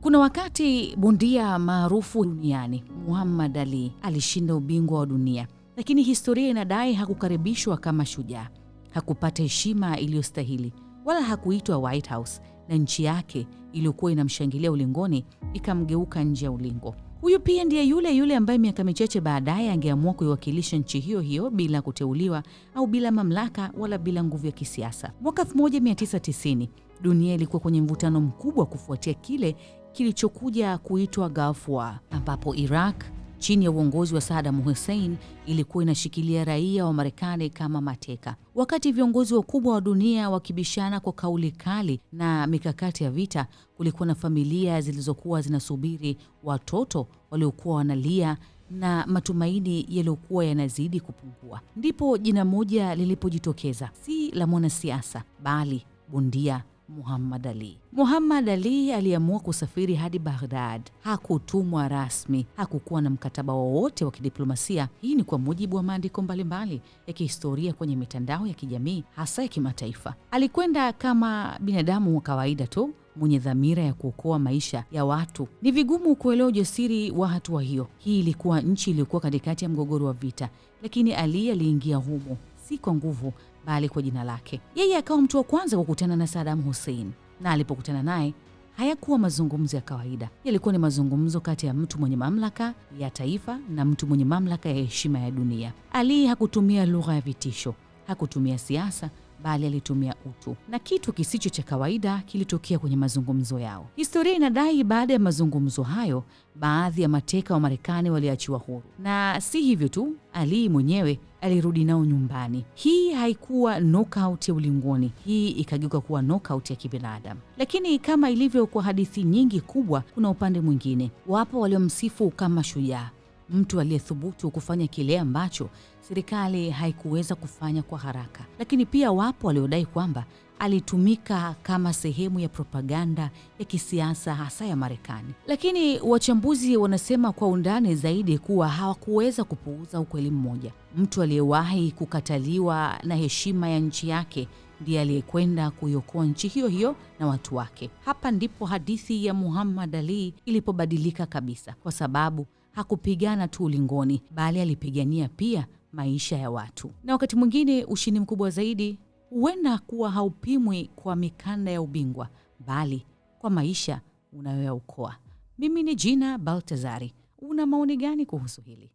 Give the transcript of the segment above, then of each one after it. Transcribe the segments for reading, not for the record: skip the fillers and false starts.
Kuna wakati bondia maarufu duniani Muhammad Ali alishinda ubingwa wa dunia, lakini historia inadai hakukaribishwa kama shujaa. Hakupata heshima iliyostahili, wala hakuitwa White House, na nchi yake iliyokuwa inamshangilia ulingoni ikamgeuka nje ya ulingo. Huyu pia ndiye yule ambaye miaka michache baadaye angeamua kuiwakilisha nchi hiyo hiyo bila kuteuliwa au bila mamlaka wala bila nguvu ya kisiasa. Mwaka 1990 dunia ilikuwa kwenye mvutano mkubwa kufuatia kile kilichokuja kuitwa Gulf War, ambapo Iraq chini ya uongozi wa Saddam Hussein ilikuwa inashikilia raia wa Marekani kama mateka. Wakati viongozi wakubwa wa dunia wakibishana kwa kauli kali na mikakati ya vita, kulikuwa na familia zilizokuwa zinasubiri watoto waliokuwa wanalia na matumaini yaliyokuwa yanazidi kupungua. Ndipo jina moja lilipojitokeza, si la mwanasiasa bali bondia Muhammad Ali. Muhammad Ali aliamua kusafiri hadi Baghdad. Hakutumwa rasmi, hakukuwa na mkataba wowote wa kidiplomasia. Hii ni kwa mujibu wa maandiko mbalimbali ya kihistoria kwenye mitandao ya kijamii, hasa ya kimataifa. Alikwenda kama binadamu wa kawaida tu, mwenye dhamira ya kuokoa maisha ya watu. Ni vigumu kuelewa ujasiri wa hatua hiyo. Hii ilikuwa nchi iliyokuwa katikati ya mgogoro wa vita, lakini Ali aliingia humo si kwa nguvu bali kwa jina lake. Yeye akawa mtu wa kwanza kukutana na Saddam Hussein, na alipokutana naye hayakuwa mazungumzo ya kawaida. Yalikuwa ni mazungumzo kati ya mtu mwenye mamlaka ya taifa na mtu mwenye mamlaka ya heshima ya dunia. Ali hakutumia lugha ya vitisho, hakutumia siasa, bali alitumia utu, na kitu kisicho cha kawaida kilitokea kwenye mazungumzo yao. Historia inadai baada ya mazungumzo hayo, baadhi ya mateka wa Marekani waliachiwa huru, na si hivyo tu, Ali mwenyewe alirudi nao nyumbani. Hii haikuwa knockout ya ulingoni, hii ikageuka kuwa knockout ya kibinadamu. Lakini kama ilivyo kwa hadithi nyingi kubwa, kuna upande mwingine. Wapo waliomsifu kama shujaa, mtu aliyethubutu kufanya kile ambacho serikali haikuweza kufanya kwa haraka. Lakini pia wapo waliodai kwamba alitumika kama sehemu ya propaganda ya kisiasa hasa ya Marekani. Lakini wachambuzi wanasema kwa undani zaidi kuwa hawakuweza kupuuza ukweli mmoja. Mtu aliyewahi kukataliwa na heshima ya nchi yake ndiye aliyekwenda kuiokoa nchi hiyo hiyo na watu wake. Hapa ndipo hadithi ya Muhammad Ali ilipobadilika kabisa, kwa sababu hakupigana tu ulingoni, bali alipigania pia maisha ya watu. Na wakati mwingine ushindi mkubwa zaidi huenda kuwa haupimwi kwa mikanda ya ubingwa, bali kwa maisha unayoyaokoa. Mimi ni Gina Baltazari. Una maoni gani kuhusu hili?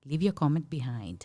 Leave your comment behind.